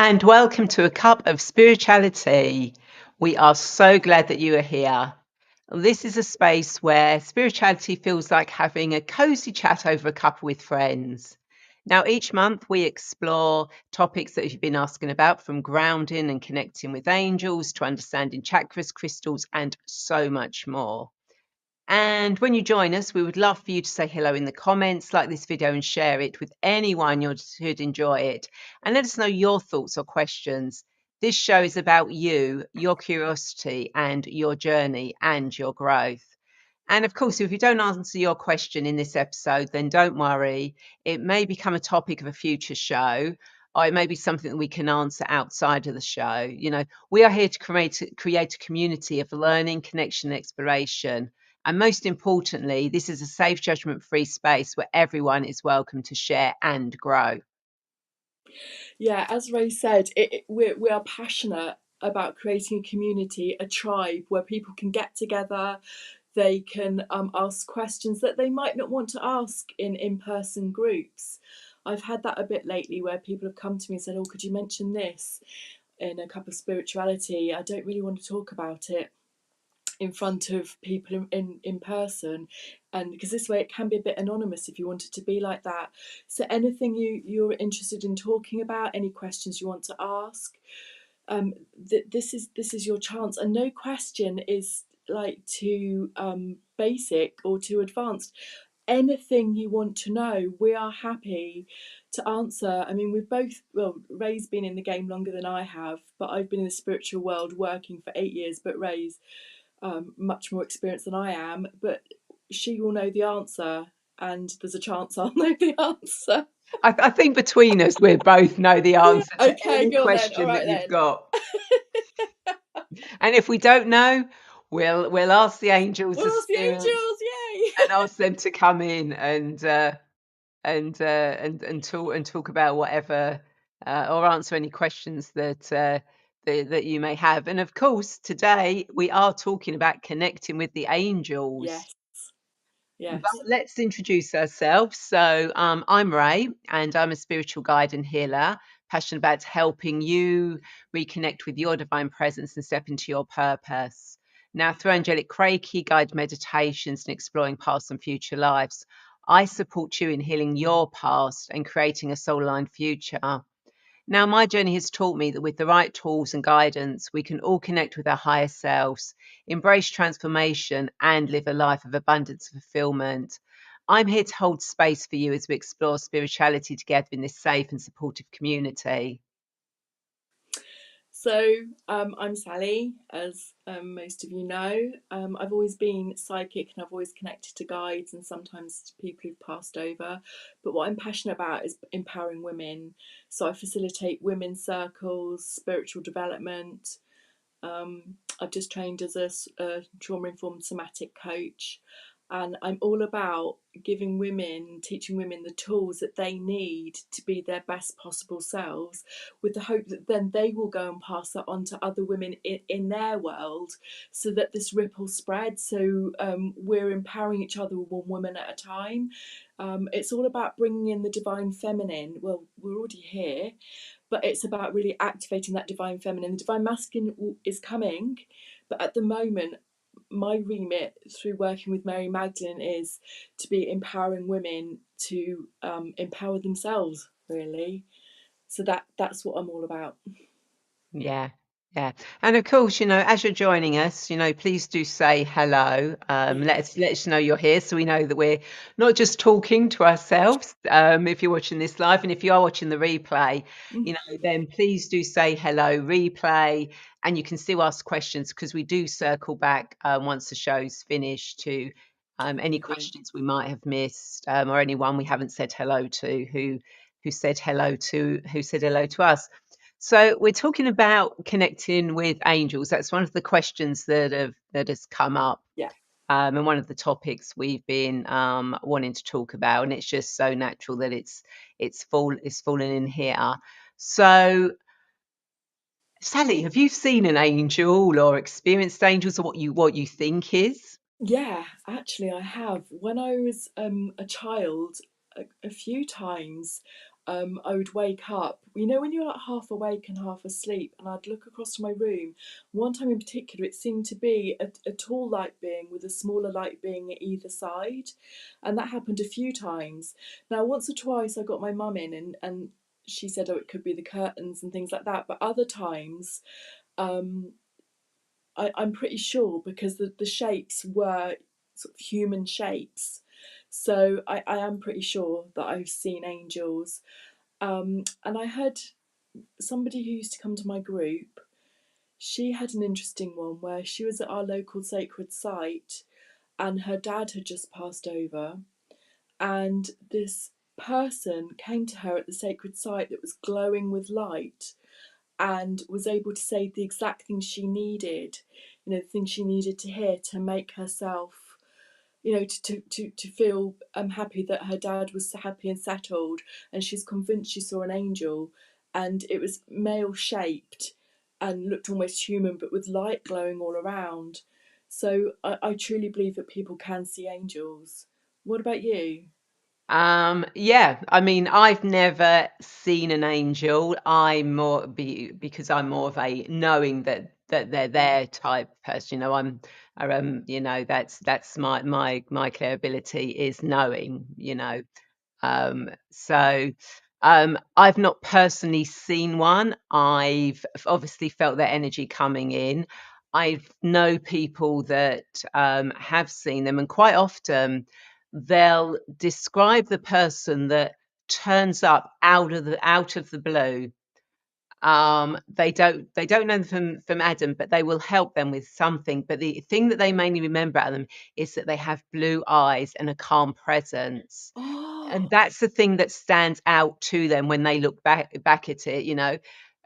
and welcome to A Cup of SpiritualiTea. We are so glad that you are here. This is a space where spirituality feels like having a cozy chat over a cup with friends. Now, each month we explore topics that you've been asking about, from grounding and connecting with angels to understanding chakras, crystals, and so much more. And when you join us, we would love for you to say hello in the comments, like this video and share it with anyone who'd enjoy it. And let us know your thoughts or questions. This show is about you, your curiosity and your journey and your growth. And of course, if we don't answer your question in this episode, then don't worry. It may become a topic of a future show, or it may be something that we can answer outside of the show. We are here to create a community of learning, connection, and exploration. And most importantly, this is a safe, judgment-free space where everyone is welcome to share and grow. Yeah, as Ray said, we are passionate about creating a community, a tribe where people can get together. They can ask questions that they might not want to ask in in-person groups. I've had that a bit lately where people have come to me and said, oh, could you mention this in A Cup of SpiritualiTea? I don't really want to talk about it in front of people in person, and because this way it can be a bit anonymous if you want it to be like that. So anything you're interested in talking about, any questions you want to ask, this is your chance. And no question is like too basic or too advanced. Anything you want to know, we are happy to answer. I mean, Ray's been in the game longer than I have, but I've been in the spiritual world working for 8 years, but Ray's much more experienced than I am, but she will know the answer, and there's a chance I'll know the answer. I think between us, we both know the answer to Okay, any go on then. question All right that you've then. got. And if we don't know, we'll ask the angels, We'll the ask the spirits, angels, yay! and ask them to come in and talk about whatever, or answer any questions that you may have. And of course, today we are talking about connecting with the angels. Yes. But let's introduce ourselves. So I'm Ray, and I'm a spiritual guide and healer, passionate about helping you reconnect with your divine presence and step into your purpose. Now, through angelic Reiki, guided meditations, and exploring past and future lives, I support you in healing your past and creating a soul-aligned future. Now, my journey has taught me that with the right tools and guidance, we can all connect with our higher selves, embrace transformation, and live a life of abundance and fulfillment. I'm here to hold space for you as we explore spirituality together in this safe and supportive community. So I'm Sally, as most of you know. I've always been psychic, and I've always connected to guides and sometimes to people who've passed over. But what I'm passionate about is empowering women. So I facilitate women's circles, spiritual development. I've just trained as a trauma-informed somatic coach, and I'm all about giving women, teaching women the tools that they need to be their best possible selves, with the hope that then they will go and pass that on to other women in their world, so that this ripple spreads. So we're empowering each other one woman at a time. It's all about bringing in the divine feminine. Well, we're already here, but it's about really activating that divine feminine. The divine masculine is coming, but at the moment, my remit through working with Mary Magdalene is to be empowering women to empower themselves, really. So that's what I'm all about. Yeah. Yeah. And of course, as you're joining us, please do say hello. Let us know you're here, so we know that we're not just talking to ourselves. If you're watching this live, and if you are watching the replay, then please do say hello, replay, and you can still ask questions, because we do circle back once the show's finished to any questions we might have missed, or anyone we haven't said hello to who said hello to us. So we're talking about connecting with angels. That's one of the questions that has come up, and one of the topics we've been wanting to talk about. And it's just so natural that it's fallen in here. So, Sally, have you seen an angel or experienced angels, or what you think is? Yeah, actually, I have. When I was a child, a few times, I would wake up, you know, when you're like half awake and half asleep, and I'd look across to my room. One time in particular, it seemed to be a tall light being with a smaller light being at either side, and that happened a few times. Now, once or twice, I got my mum in, and she said, "Oh, it could be the curtains and things like that." But other times, um, I'm pretty sure because the shapes were sort of human shapes. So I am pretty sure that I've seen angels. And I had somebody who used to come to my group. She had an interesting one where she was at our local sacred site and her dad had just passed over. And this person came to her at the sacred site that was glowing with light and was able to say the exact thing she needed, you know, the thing she needed to hear to make herself, you know, to feel happy that her dad was happy and settled, and she's convinced she saw an angel, and it was male shaped and looked almost human but with light glowing all around. So I truly believe that people can see angels. What about you? Yeah, I mean, I've never seen an angel. Because I'm more of a knowing that they're Yeah. there type person. You know, you know, that's my clear ability is knowing. You know, so I've not personally seen one. I've obviously felt their energy coming in. I know people that have seen them, and quite often they'll describe the person that turns up out of the blue. They don't know them from Adam, but they will help them with something. But the thing that they mainly remember about them is that they have blue eyes and a calm presence, and Oh, that's the thing that stands out to them when they look back at it. You know,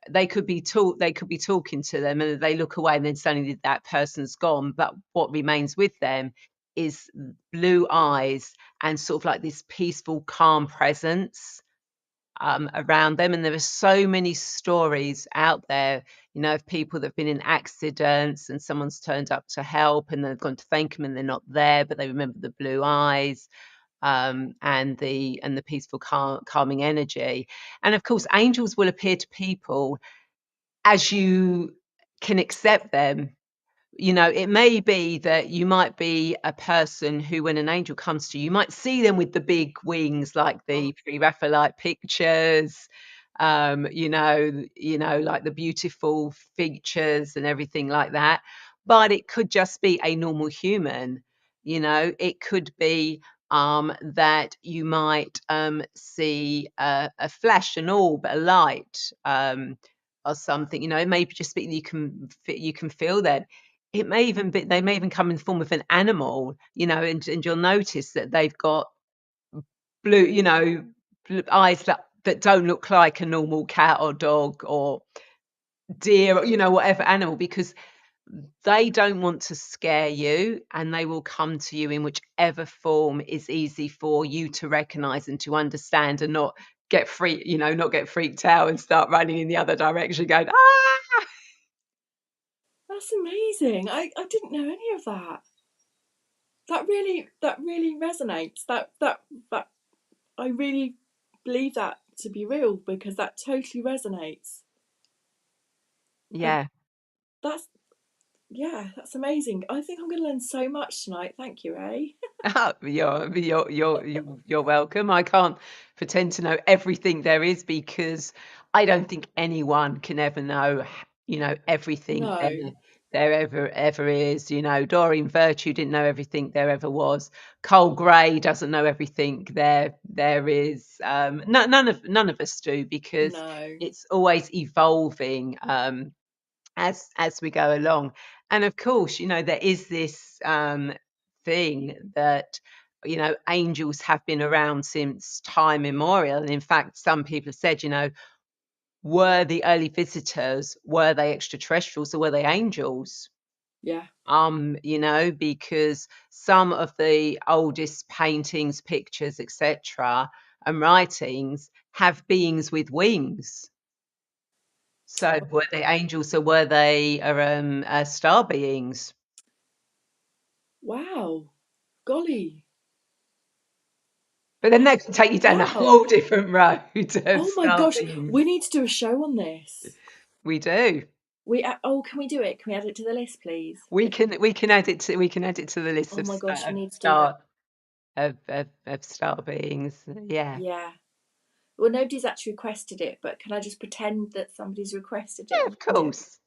they could be talking to them and they look away and then suddenly that person's gone, but what remains with them is blue eyes and sort of like this peaceful calm presence around them. And there are so many stories out there, you know, of people that have been in accidents and someone's turned up to help and they've gone to thank them and they're not there, but they remember the blue eyes, and the peaceful calming energy. And of course angels will appear to people as you can accept them. You know, it may be that you might be a person who, when an angel comes to you, you might see them with the big wings, like oh, the pre-Raphaelite pictures, like the beautiful features and everything like that. But it could just be a normal human. You know, it could be that you might see a flash, an orb, a light, or something. You know, it may just be that you can feel them. It may even be they may even come in the form of an animal, you know, and you'll notice that they've got blue, blue eyes that don't look like a normal cat or dog or deer, or, you know, whatever animal, because they don't want to scare you and they will come to you in whichever form is easy for you to recognize and to understand and not get freaked out and start running in the other direction going, ah! that's amazing. I didn't know any of that. That really resonates. That I really believe that to be real because that totally resonates. I Yeah. that's Yeah, that's amazing. I think I'm going to learn so much tonight. Thank you, Ray. Oh, you're welcome. I can't pretend to know everything there is because I don't think anyone can ever know, everything No, there ever is. You know, Doreen Virtue didn't know everything there ever was. Cole Gray doesn't know everything there is. None of us do because no. it's always evolving. As we go along. And of course, you know, there is this thing that, you know, angels have been around since time immemorial. And in fact, some people have said, you know, were the early visitors, were they extraterrestrials or were they angels? Yeah. You know, because some of the oldest paintings, pictures, etc., and writings have beings with wings. So were they angels or were they star beings? Wow. Golly. But then that can take you down a Wow. whole different road of Oh my star gosh, beings. we need to do a show on this. We do. Can we do it? Can we add it to the list, please? We can add it to the list Oh of my gosh, we need to do that. star of star beings. Yeah. Yeah. Well, nobody's actually requested it, but can I just pretend that somebody's requested it Yeah, and of we can do it? course.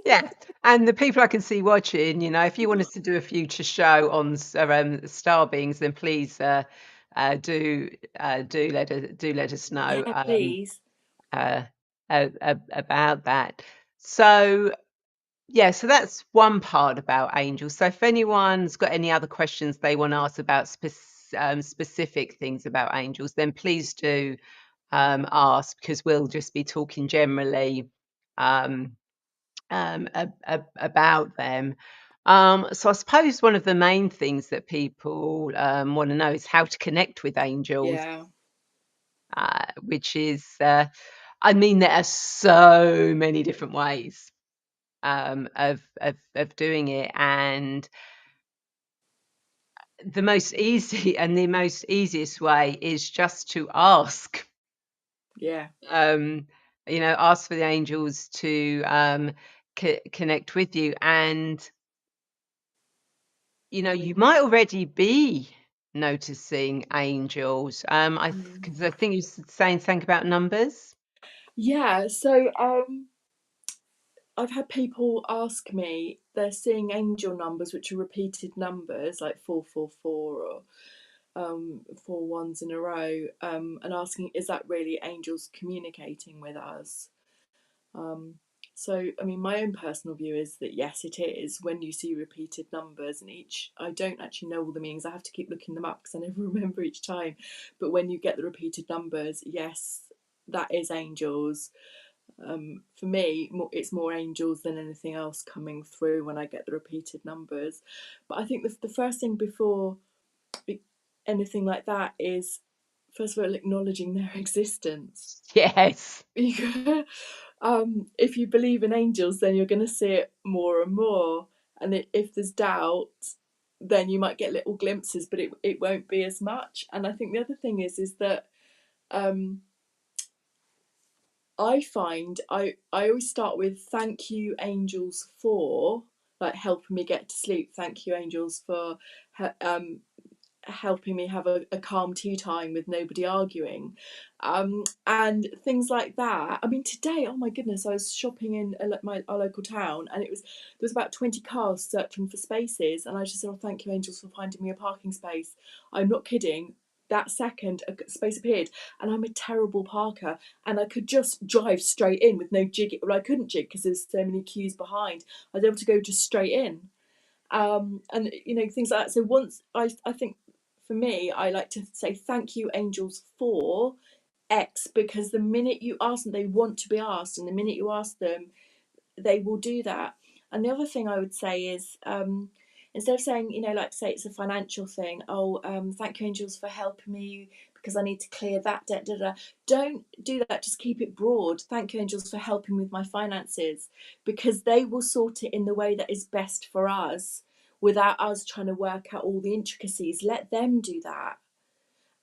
Yeah, and the people I can see watching, if you want us to do a future show on star beings, then please do let us know Yeah, please. uh, about that. So yeah, so that's one part about angels. So if anyone's got any other questions they want to ask about specific things about angels, then please do ask, because we'll just be talking generally. Um, about them. So I suppose one of the main things that people want to know is how to connect with angels, Yeah. which is, I mean, there are so many different ways of doing it, and the most easiest way is just to ask. Yeah. Um, ask for the angels to connect with you, and you might already be noticing angels. Because I think you're saying something about numbers. Yeah, so I've had people ask me they're seeing angel numbers which are repeated numbers like 444 or 4 ones in a row, and asking, is that really angels communicating with us? So, I mean, my own personal view is that yes, it is. When you see repeated numbers, and I don't actually know all the meanings. I have to keep looking them up because I never remember each time. But when you get the repeated numbers, yes, that is angels. For me, it's more angels than anything else coming through when I get the repeated numbers. But I think the first thing before anything like that is, first of all, acknowledging their existence. Yes. If you believe in angels, then you're going to see it more and more. And if there's doubt, then you might get little glimpses, but it won't be as much. And I think the other thing is that I find I always start with thank you angels for, like, helping me get to sleep. Thank you angels for helping me have a calm tea time with nobody arguing, and things like that. I mean, today, oh my goodness, I was shopping in our local town, and there was about 20 cars searching for spaces, and I just said, oh, thank you angels for finding me a parking space. I'm not kidding. That second a space appeared, and I'm a terrible parker, and I could just drive straight in with no jig. Well, I couldn't jig because there's so many queues behind. I was able to go just straight in, and things like that. So once I think, for me, I like to say thank you angels for X, because the minute you ask them, they want to be asked, and the minute you ask them, they will do that. And the other thing I would say is, instead of saying, like, say it's a financial thing, oh, thank you angels for helping me because I need to clear that debt, don't do that. Just keep it broad. Thank you angels for helping with my finances, because they will sort it in the way that is best for us without us trying to work out all the intricacies. Let them do that,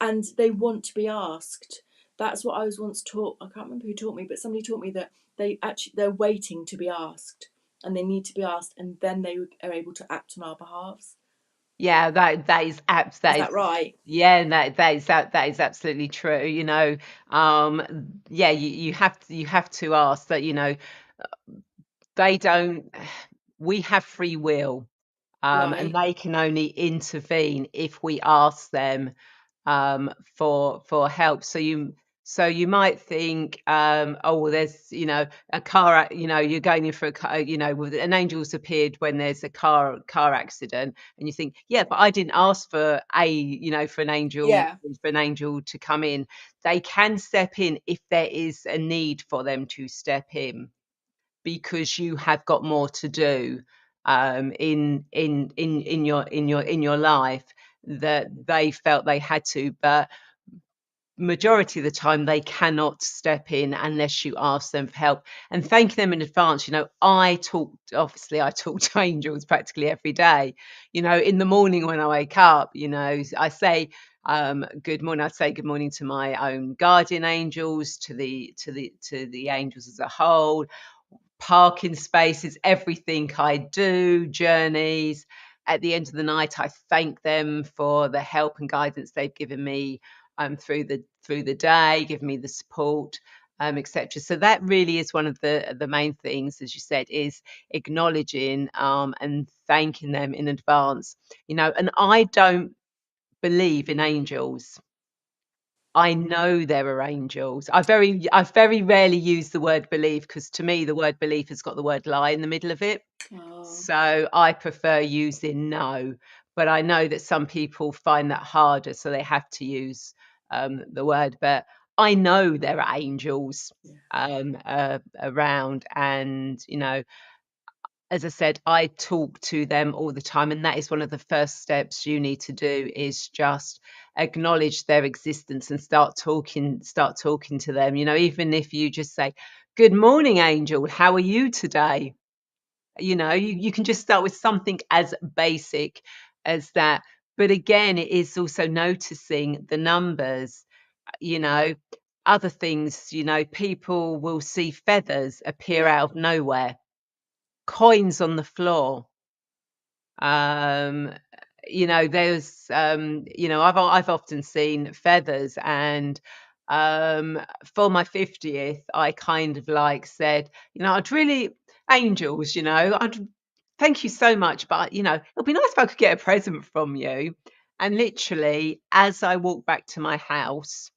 and they want to be asked. That's what I was once taught. I can't remember who taught me, but somebody taught me that they're waiting to be asked, and they need to be asked, and then they are able to act on our behalves. Yeah, that is Is that right? yeah, that is absolutely true. Yeah, you have to ask that. They don't. We have free will, and Right. they can only intervene if we ask them for help. So you might think, oh, well, there's a you're going in for a car, an angel's appeared when there's a car accident, and you think, yeah, but I didn't ask for Yeah. for an angel to come in. They can step in if there is a need for them to step in, because you have got more to do in your life, that they felt they had to. But majority of the time they cannot step in unless you ask them for help, and thank them in advance. I talk to angels practically every day. In the morning when I wake up, I say, good morning. I'd say good morning to my own guardian angels, to the angels as a whole, parking spaces, everything I do, journeys. At the end of the night, I thank them for the help and guidance they've given me through the day, giving me the support, etc. So that really is one of the main things, as you said, is acknowledging and thanking them in advance. And I don't believe in angels. I know there are angels. I very rarely use the word believe, because to me the word belief has got the word lie in the middle of it. Oh, So I prefer using no. But I know that some people find that harder, so they have to use the word. But I know there are angels yeah, around, and as I said, I talk to them all the time, and that is one of the first steps you need to do, is just acknowledge their existence and start talking to them. Even if you just say, "Good morning, angel. How are you today?" You can just start with something as basic as that. But again, it is also noticing the numbers, you know, other things, people will see feathers appear yeah, out of nowhere, coins on the floor. Um, I've often seen feathers, and for my 50th, I kind of like said, I'd really angels, I'd thank you so much, but it'll be nice if I could get a present from you. And literally, as I walked back to my house,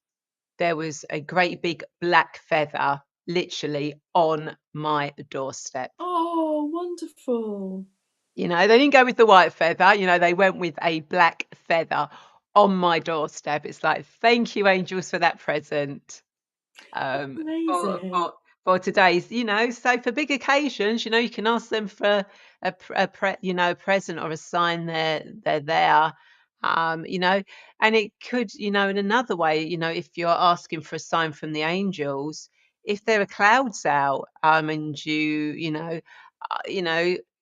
there was a great big black feather literally on my doorstep. oh, wonderful. They didn't go with the white feather, they went with a black feather on my doorstep. It's like, thank you, angels, for that present. That's Um, for amazing. for for today's, so for big occasions, you can ask them for a present or a sign they're there. Um, you know, and it could, in another way, if you're asking for a sign from the angels, if there are clouds out, and you know,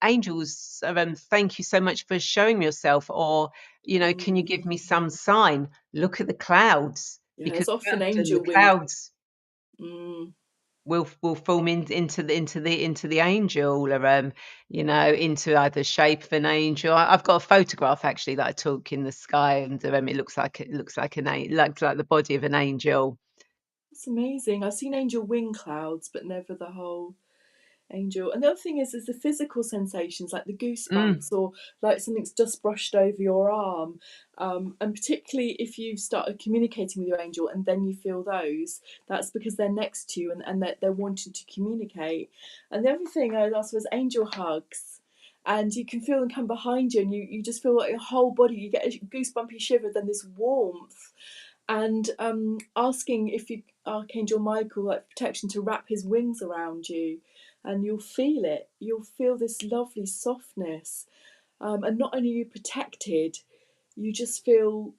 angels, thank you so much for showing yourself, or can you give me Mm. some sign? Look at the clouds, Yeah, because it's often often the angel wing. clouds Mm. will form into the angel, or into either shape of an angel. I've got a photograph actually that I took in the sky, and it looks like the body of an angel. That's amazing. I've seen angel wing clouds, but never the whole angel. And the other thing is the physical sensations, like the Mm. goosebumps, or like something's just brushed over your arm. And particularly if you've started communicating with your angel and then you feel those, that's because they're next to you, and they're wanting to communicate. And the other thing I asked was angel hugs. And you can feel them come behind you, and you just feel like your whole body, you get a goosebumpy shiver, then this warmth. And asking if you, Archangel Michael, like protection, to wrap his wings around you, and you'll feel it. You'll feel this lovely softness, and not only are you protected, you just feel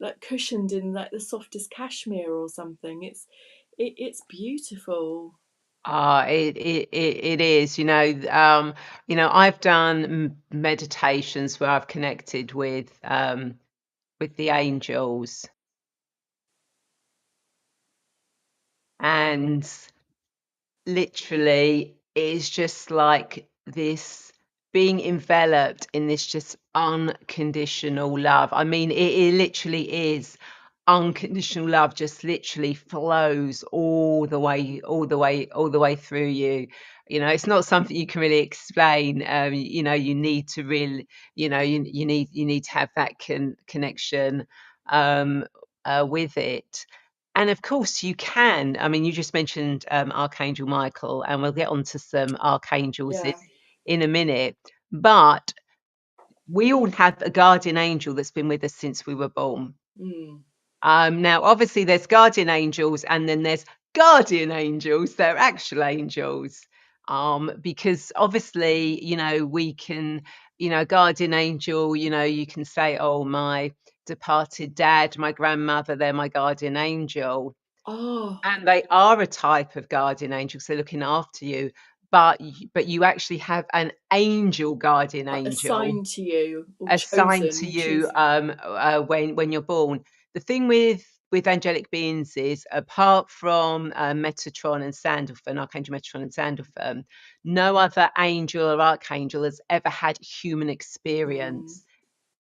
like cushioned in like the softest cashmere or something. It's beautiful. It is, I've done meditations where I've connected with the angels, and literally it's just like this, being enveloped in this just unconditional love. I mean, it literally is unconditional love, just literally flows all the way through you. It's not something you can really explain. You need to really, you need to have that connection um with it. And of course, you can. I mean, you just mentioned Archangel Michael, and we'll get onto some archangels in, Yeah. in a minute. But we all have a guardian angel that's been with us since we were born. Mm. Now, obviously, there's guardian angels, and then there's guardian angels. They're actual angels. Because obviously, we can, guardian angel, you can say, oh, my departed dad, my grandmother, they're my guardian angel. Oh, And they are a type of guardian angel, so they're looking after you. But you actually have an angel guardian angel assigned to you or assigned chosen. to You you choose. when you're born. the thing with angelic beings is, apart from Metatron and Sandalphon, Archangel Metatron and Sandalphon, no other angel or archangel has ever had human experience.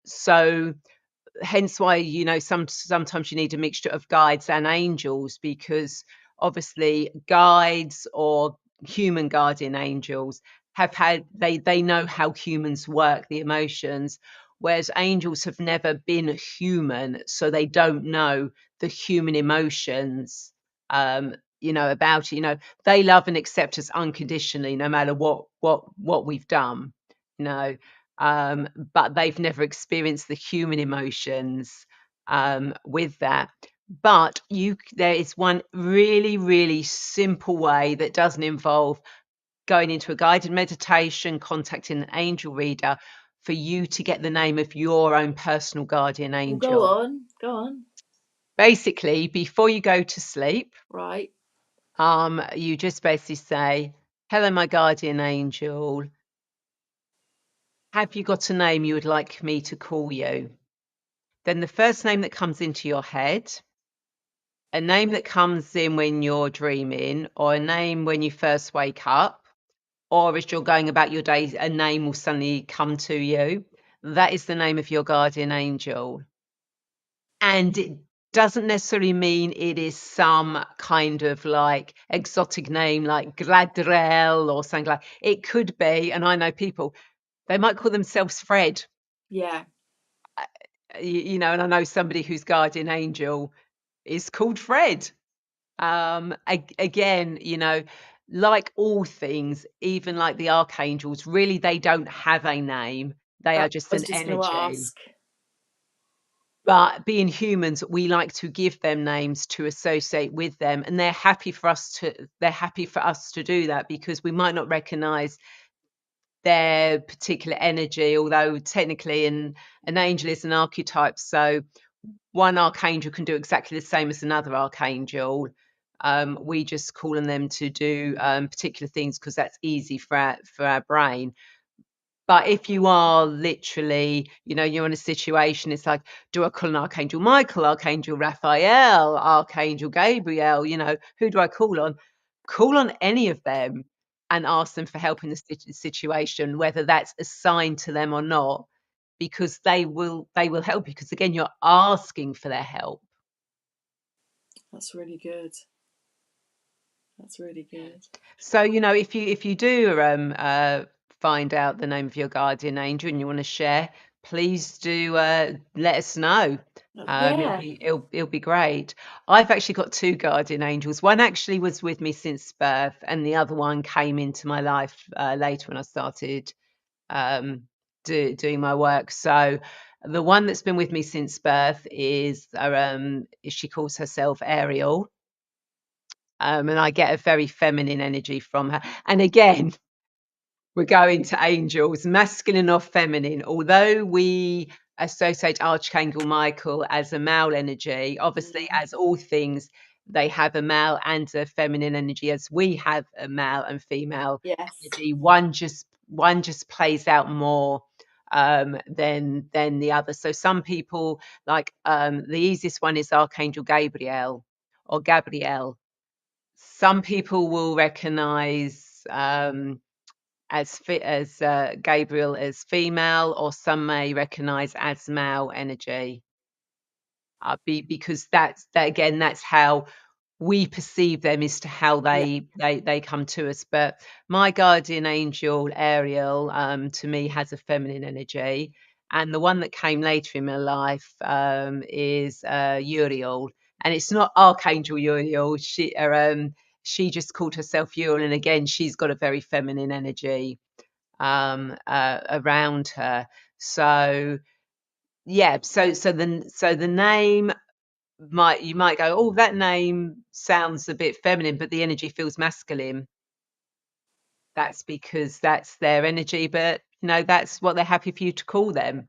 So hence why, you know, sometimes you need a mixture of guides and angels, because obviously guides or human guardian angels have had, they know how humans work, the emotions, whereas angels have never been human, so they don't know the human emotions, you know, about it. You know, they love and accept us unconditionally no matter what we've done, you know, but they've never experienced the human emotions with that. But there is one really, really simple way that doesn't involve going into a guided meditation, contacting an angel reader, for you to get the name of your own personal guardian angel. Well, go on. Basically, before you go to sleep, Right. you just basically say, "Hello, my guardian angel. Have you got a name you would like me to call you?" Then the first name that comes into your head, a name that comes in when you're dreaming, or a name when you first wake up, or as you're going about your day, a name will suddenly come to you. That is the name of your guardian angel. And it doesn't necessarily mean it is some kind of like exotic name like Gladrel or something like it. Could be, and I know people, they might call themselves Fred. Yeah. You know, and I know somebody whose guardian angel is called Fred. Again, you know, like all things, even like the archangels, really they don't have a name. They are I just was an just going to energy. ask. But being humans, we like to give them names to associate with them, and they're happy for us to do that, because we might not recognize their particular energy, although technically an angel is an archetype. So one archangel can do exactly the same as another archangel. We just call on them to do particular things because that's easy for our brain. But if you are literally, you know, you're in a situation, it's like, do I call on Archangel Michael, Archangel Raphael, Archangel Gabriel? You know, who do I call on? Call on any of them and ask them for help in the situation, whether that's assigned to them or not, because they will help, because again, you're asking for their help. That's really good. That's really good. So, you know, if you do find out the name of your guardian angel and you want to share, please do let us know. Yeah. It'll be great. I've actually got two guardian angels. One actually was with me since birth, and the other one came into my life later when I started doing my work. So the one that's been with me since birth is she calls herself Ariel. And I get a very feminine energy from her. And again, we're going to angels, masculine or feminine. Although we associate Archangel Michael as a male energy, obviously, as all things, they have a male and a feminine energy, as we have a male and female Yes. energy. One just plays out more than the other. So some people, like the easiest one is Archangel Gabriel or Gabrielle. Some people will recognize as Gabriel as female, or some may recognize as male energy. Because that's that again, that's how we perceive them, as to how Yeah. they come to us. But my guardian angel Ariel, to me, has a feminine energy, and the one that came later in my life is Uriel, and it's not Archangel Uriel. She just called herself Uriel, and again, she's got a very feminine energy around her. So yeah, so the name, you might go, oh, that name sounds a bit feminine, but the energy feels masculine. That's because that's their energy, but you know, that's what they're happy for you to call them.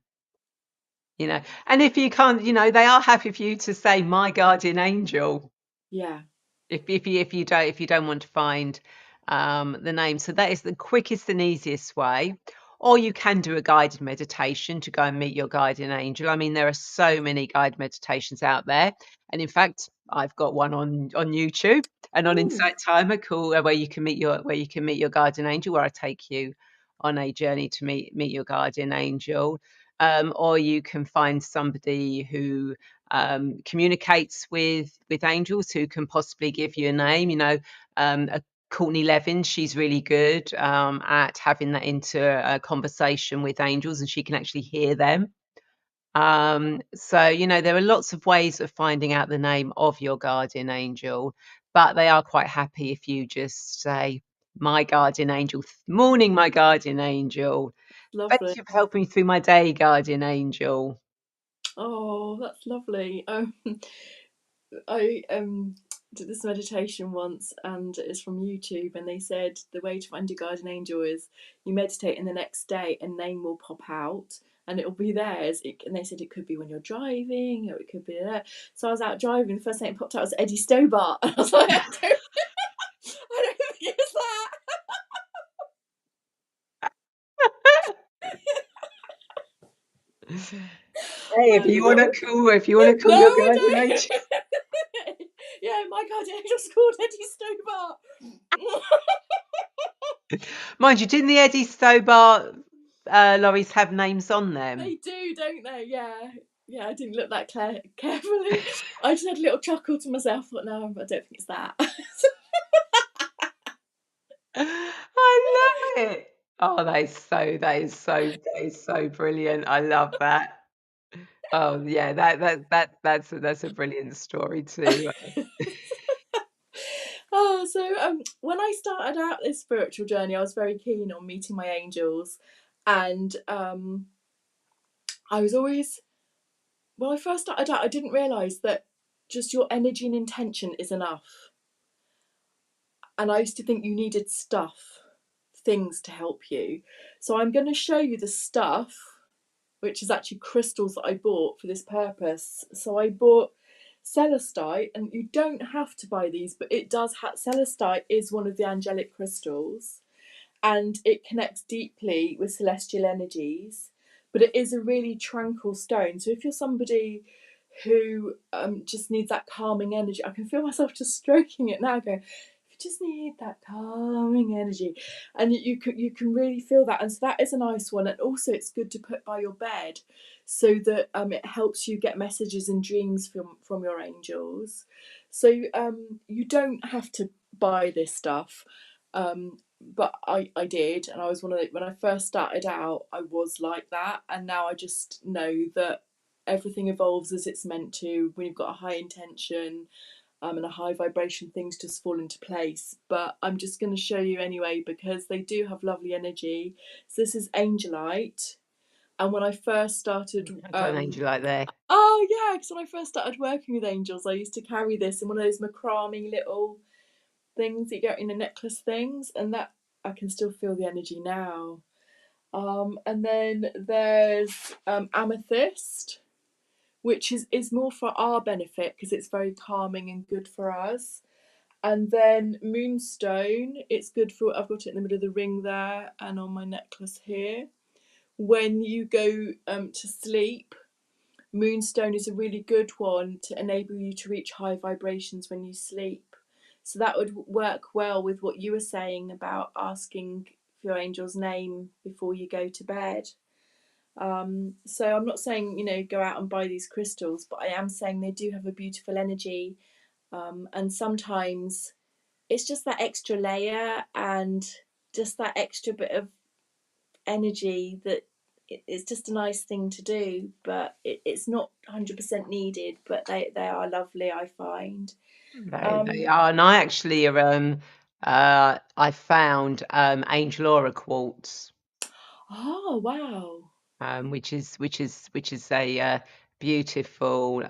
You know, and if you can't, you know, they are happy for you to say my guardian angel. Yeah. If you don't want to find the name. So that is the quickest and easiest way. or you can do a guided meditation to go and meet your guardian angel. I mean, there are so many guided meditations out there, and in fact, I've got one on YouTube and on Ooh, Insight Timer called where you can meet your guardian angel, where I take you on a journey to meet your guardian angel. Or you can find somebody who communicates with angels, who can possibly give you a name. You know, Courtney Levin, she's really good at having that conversation with angels, and she can actually hear them. So, you know, there are lots of ways of finding out the name of your guardian angel, but they are quite happy if you just say, my guardian angel, morning, my guardian angel. Thank lovely. you for helping me through my day, guardian angel. Oh, that's lovely. I did this meditation once, and it's from YouTube, and they said the way to find your guardian angel is you meditate, and the next day a name will pop out and it'll be theirs. And they said it could be when you're driving, or it could be there. So I was out driving, the first name that popped out was Eddie Stobart. And I was like, I don't think it's that. Hey, I if you wanna call no, your I guardian angel. don't. Yeah, my guardian angel's called Eddie Stobart. Mind you, didn't the Eddie Stobart lorries have names on them? They do, don't they? Yeah. Yeah, I didn't look that carefully. I just had a little chuckle to myself, but no, I don't think it's that. I love it. Oh, that is so brilliant. I love that. Oh yeah, that's a brilliant story too. Oh, so when I started out this spiritual journey, I was very keen on meeting my angels, and I was always when I first started out, I didn't realise that just your energy and intention is enough. And I used to think you needed things to help you. So I'm going to show you the stuff, which is actually crystals that I bought for this purpose. So I bought celestite, and you don't have to buy these, but it does have celestite is one of the angelic crystals, and it connects deeply with celestial energies. But it is a really tranquil stone. So if you're somebody who just needs that calming energy, I can feel myself just stroking it now, going, you just need that calming energy, and you can really feel that. And so that is a nice one. And also it's good to put by your bed, so that it helps you get messages and dreams from your angels. So you don't have to buy this stuff, but I did, and I was one of the, when I first started out, I was like that, and now I just know that everything evolves as it's meant to. When you've got a high intention, and a high vibration, things just fall into place. But I'm just going to show you anyway, because they do have lovely energy. So this is angelite, and when I first started, I've got an angel like there. oh yeah, because when I first started working with angels, I used to carry this in one of those macrame little things that you get in a necklace things, and that I can still feel the energy now. And then there's amethyst, which is more for our benefit because it's very calming and good for us. And then moonstone, it's good for, I've got it in the middle of the ring there and on my necklace here. When you go to sleep, moonstone is a really good one to enable you to reach high vibrations when you sleep. So that would work well with what you were saying about asking for your angel's name before you go to bed. So I'm not saying, go out and buy these crystals, but I am saying they do have a beautiful energy. And sometimes it's just that extra layer and just that extra bit of energy that it's just a nice thing to do, but it's not 100% needed, but they are lovely, I find. They are, and I actually I found angel aura quartz. Oh, wow. Which is a beautiful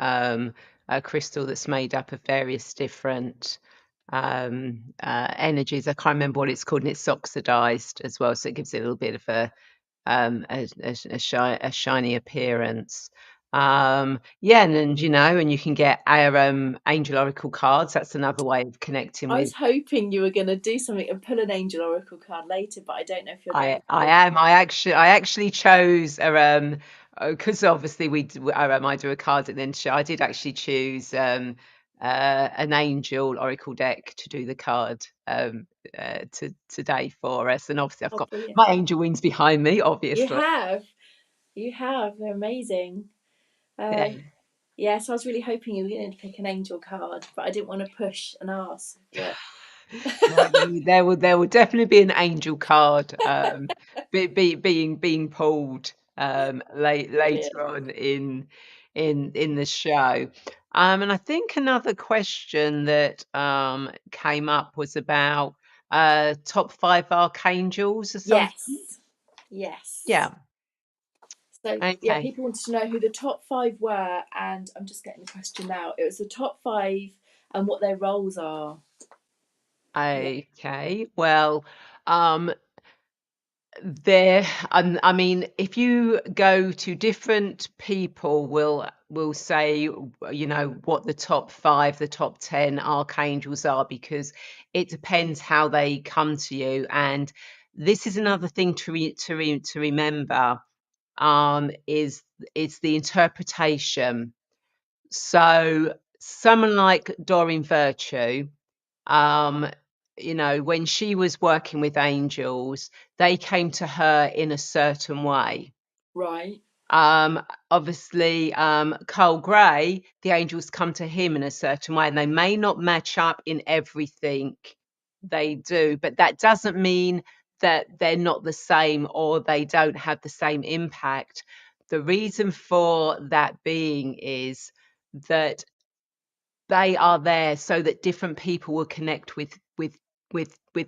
crystal that's made up of various different energies. I can't remember what it's called, and it's oxidized as well, so it gives it a little bit of a shiny appearance. Yeah, and you know, and you can get our angel oracle cards. That's another way of connecting I with. was hoping you were going to do something and pull an angel oracle card later, but I don't know if you're going I to. am. I actually chose because obviously I do a card and then show. I did actually choose an angel oracle deck to do the card today for us, and obviously I've Oh, got brilliant. my angel wings behind me, You obviously. have. You have. They're amazing. Yeah. Yeah, so I was really hoping you were going to pick an angel card, but I didn't want to push and ask. But No, there will definitely be an angel card being pulled later brilliant. on in the show. And I think another question that came up was about top five archangels or something. Yes. Yes. Yeah. So, yeah, Okay. people wanted to know who the top five were, and I'm just getting the question now. It was the top five and what their roles are. Yeah. Okay. Well, um, I mean, if you go to different people, will say, you know, what the top five, the top 10 archangels are, because it depends how they come to you. And this is another thing to remember, is it's the interpretation. So someone like Doreen Virtue, um, you know, when she was working with angels, they came to her in a certain way. Right. Um, Obviously, Carl Gray, the angels come to him in a certain way, and they may not match up in everything they do, but that doesn't mean that they're not the same or they don't have the same impact. The reason for that being is that they are there so that different people will connect with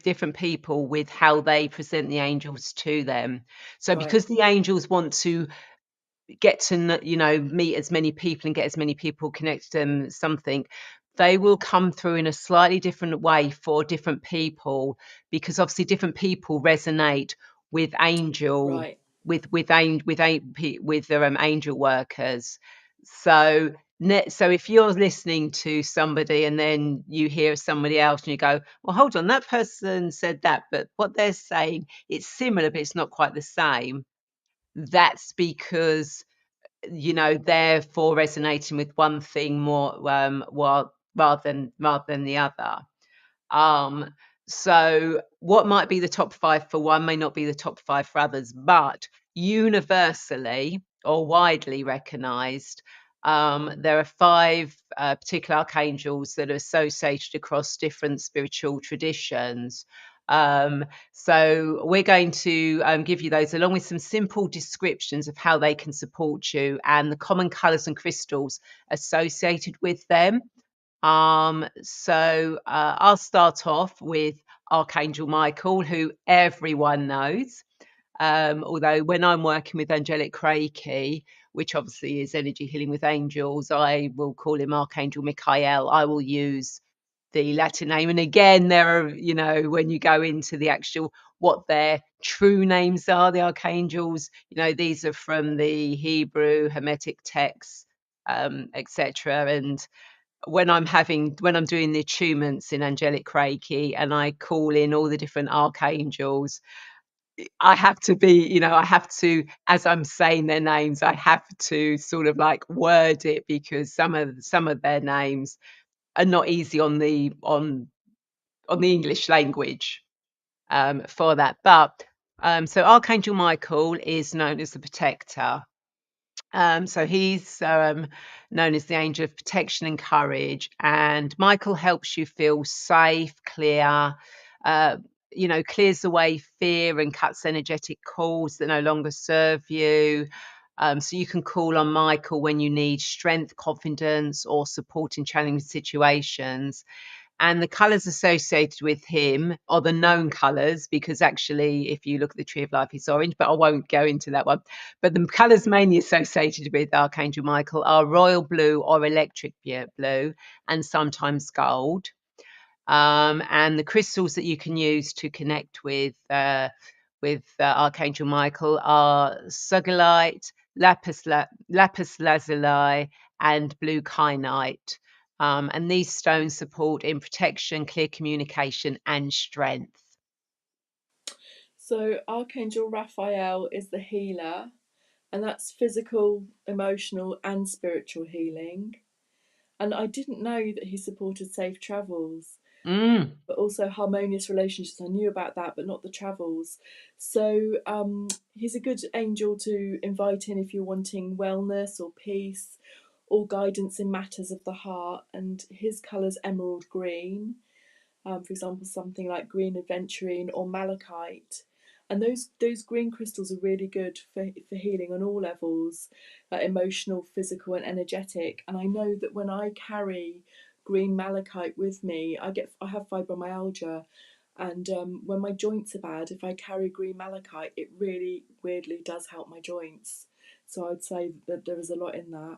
different people with how they present the angels to them. So Right. because the angels want to get to you know, meet as many people and get as many people connected to them something, they will come through in a slightly different way for different people, because obviously different people resonate with angel Right. with their angel workers. So so if you're listening to somebody and then you hear somebody else and you go, well, hold on, that person said that, but what they're saying, it's similar but it's not quite the same. That's because, you know, therefore resonating with one thing more, while rather than the other. Um, so what might be the top five for one may not be the top five for others, but universally or widely recognized, there are five particular archangels that are associated across different spiritual traditions. Um, so we're going to give you those along with some simple descriptions of how they can support you and the common colors and crystals associated with them. I'll start off with Archangel Michael, who everyone knows. Although when I'm working with angelic Reiki, which obviously is energy healing with angels, I will call him Archangel Michael. I will use the Latin name. And again, there are, you know, when you go into the actual what their true names are, the archangels, you know, these are from the Hebrew Hermetic texts, etc. And when I'm doing the attunements in angelic Reiki and I call in all the different archangels, I have to be, you know, I have to, as I'm saying their names, I have to sort of like word it, because some of their names are not easy on the English language, for that. But so Archangel Michael is known as the protector. So he's known as the angel of protection and courage. And Michael helps you feel safe, clear, uh, you know, clears away fear and cuts energetic cords that no longer serve you. So you can call on Michael when you need strength, confidence, or support in challenging situations. And the colours associated with him are the known colours, because actually, if you look at the Tree of Life, it's orange, but I won't go into that one. But the colours mainly associated with Archangel Michael are royal blue or electric blue, and sometimes gold. And the crystals that you can use to connect with Archangel Michael are sugilite, lapis lazuli, and blue kyanite. And these stones support in protection, clear communication, and strength. So Archangel Raphael is the healer, and that's physical, emotional, and spiritual healing. And I didn't know that he supported safe travels, Mm. but also harmonious relationships. I knew about that, but not the travels. So he's a good angel to invite in if you're wanting wellness or peace or guidance in matters of the heart. And his colour's emerald green. For example, something like green aventurine or malachite. And those green crystals are really good for healing on all levels, like emotional, physical, and energetic. And I know that when I carry green malachite with me, I have fibromyalgia, and when my joints are bad, if I carry green malachite, it really weirdly does help my joints. So I'd say that there is a lot in that.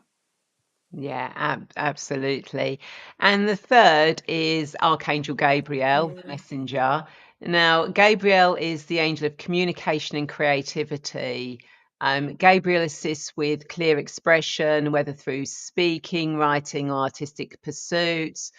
Yeah, absolutely. And the third is Archangel Gabriel, the Mm. messenger. Now, Gabriel is the angel of communication and creativity. Gabriel assists with clear expression, whether through speaking, writing, or artistic pursuits.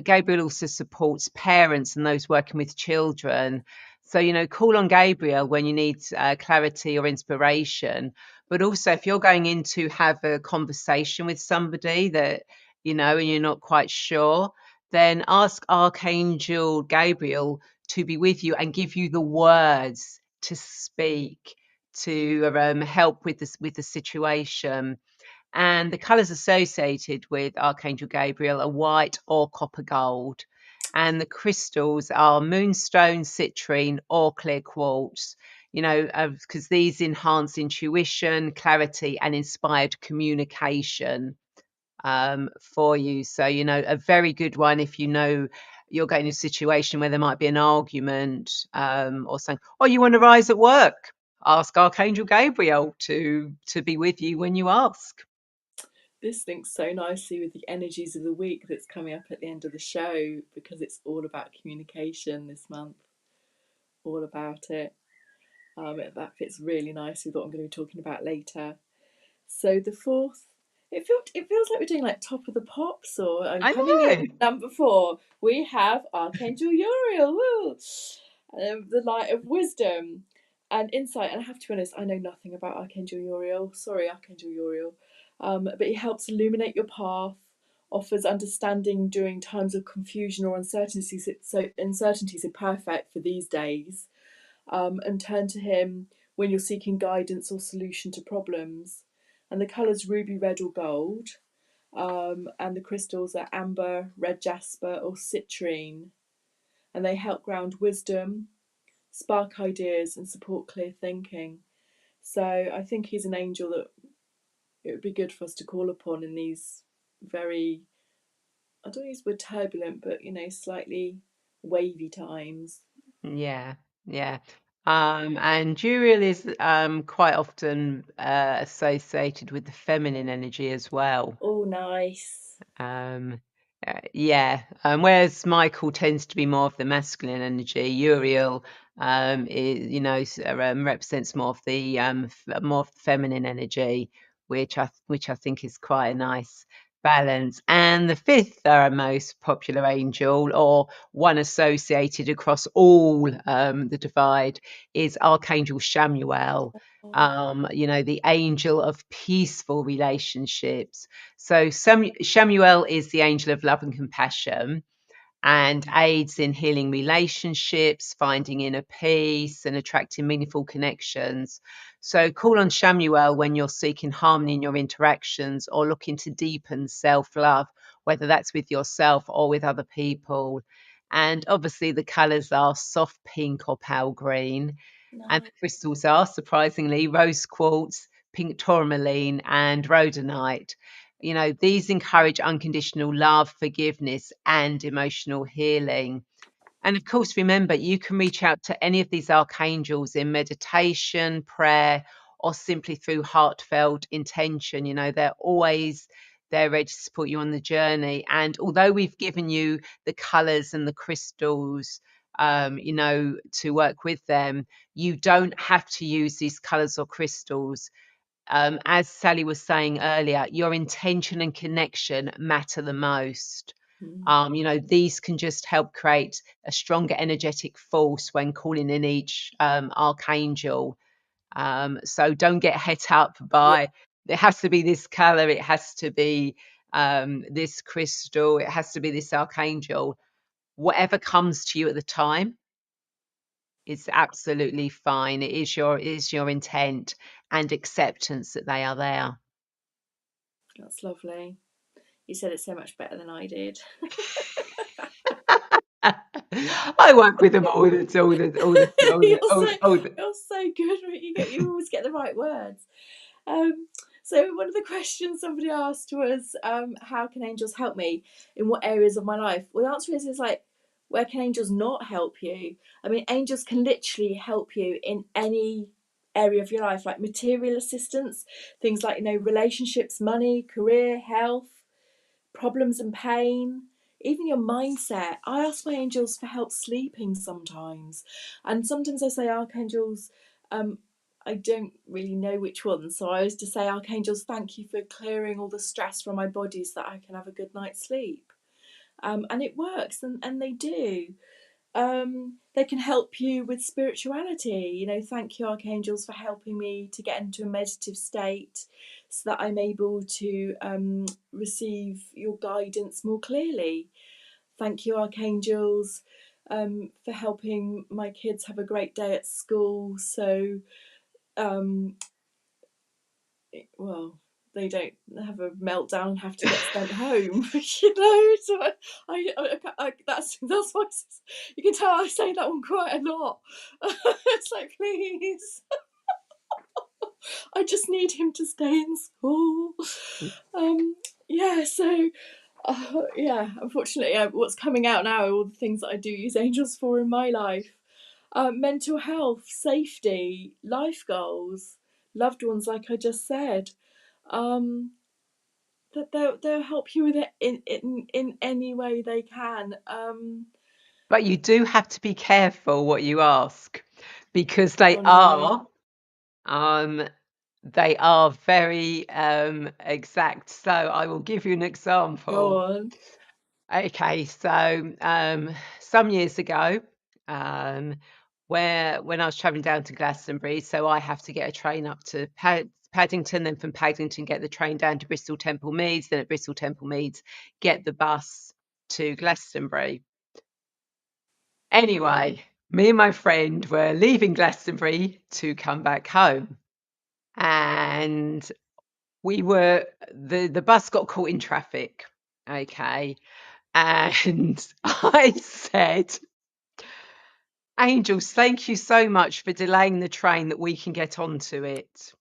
Gabriel also supports parents and those working with children. So, call on Gabriel when you need clarity or inspiration. But also, if you're going in to have a conversation with somebody that, and you're not quite sure, then ask Archangel Gabriel to be with you and give you the words to speak to help with the situation. And the colours associated with Archangel Gabriel are white or copper gold. And the crystals are moonstone, citrine, or clear quartz, because these enhance intuition, clarity, and inspired communication for you. So, a very good one if you're getting in a situation where there might be an argument or something, or you want to rise at work. Ask Archangel Gabriel to be with you when you ask. This links so nicely with the energies of the week that's coming up at the end of the show, because it's all about communication this month, all about it. That fits really nicely with what I'm going to be talking about later. So the fourth, it feels like we're doing like top of the pops, or I coming know. in number 4. We have Archangel Uriel, woo! The light of wisdom and insight. And I have to be honest, I know nothing about Archangel Uriel. Sorry, Archangel Uriel. But he helps illuminate your path, offers understanding during times of confusion or uncertainty. So uncertainties are perfect for these days. And turn to him when you're seeking guidance or solution to problems. And the colours ruby, red, or gold. And the crystals are amber, red jasper, or citrine. And they help ground wisdom, spark ideas, and support clear thinking. So I think he's an angel that it would be good for us to call upon in these very, I don't use the word turbulent, but slightly wavy times. Yeah, yeah. And Uriel is quite often associated with the feminine energy as well. Oh, nice. Um, yeah. Whereas Michael tends to be more of the masculine energy, Uriel, represents more of the more of the feminine energy, which I think is quite a nice balance. And the fifth most popular angel, or one associated across all the divide, is Archangel Shamuel. Oh, The angel of peaceful relationships. So Shamuel is the angel of love and compassion and aids in healing relationships, finding inner peace, and attracting meaningful connections. So call on Shamuel when you're seeking harmony in your interactions or looking to deepen self-love, whether that's with yourself or with other people. And obviously the colours are soft pink or pale green. And no. the crystals are, surprisingly, rose quartz, pink tourmaline, and rhodonite. These encourage unconditional love, forgiveness, and emotional healing. And of course, remember, you can reach out to any of these archangels in meditation, prayer, or simply through heartfelt intention. They're always there ready to support you on the journey. And although we've given you the colors and the crystals, to work with them, you don't have to use these colors or crystals as Sally was saying earlier, your intention and connection matter the most. These can just help create a stronger energetic force when calling in each archangel. So don't get het up Yeah, by, it has to be this color, it has to be this crystal, it has to be this archangel. Whatever comes to you at the time is absolutely fine. It is your intent and acceptance that they are there. that's lovely. You said it so much better than I did. I work with them all the all the all the all you're the so all the you're so good. You always get the right words. So one of the questions somebody asked was, how can angels help me? In what areas of my life? Well, the answer is like, where can angels not help you? I mean, angels can literally help you in any area of your life, like material assistance, things like, relationships, money, career, health, problems and pain, even your mindset. I ask my angels for help sleeping sometimes, and sometimes I say archangels. I don't really know which one, so I always just say, archangels, thank you for clearing all the stress from my body so that I can have a good night's sleep. And it works, and they do. They can help you with spirituality. Thank you, archangels, for helping me to get into a meditative state so that I'm able to receive your guidance more clearly. Thank you, archangels, for helping my kids have a great day at school. So, well, they don't have a meltdown and have to get sent home. So that's why you can tell I say that one quite a lot. It's like, please, I just need him to stay in school. Yeah, so unfortunately, what's coming out now are all the things that I do use angels for in my life. Mental health, safety, life goals, loved ones, like I just said. That they'll help you with it in any way they can. But you do have to be careful what you ask, because Oh no, um they are very exact. So I will give you an go example. on. Okay, so some years ago, um, where when I was traveling down to Glastonbury, so I have to get a train up to Paddington, then from Paddington get the train down to Bristol Temple Meads, then at Bristol Temple Meads get the bus to Glastonbury. Anyway, me and my friend were leaving Glastonbury to come back home, and the bus got caught in traffic. Okay. And I said, Angels, thank you so much for delaying the train that we can get onto it.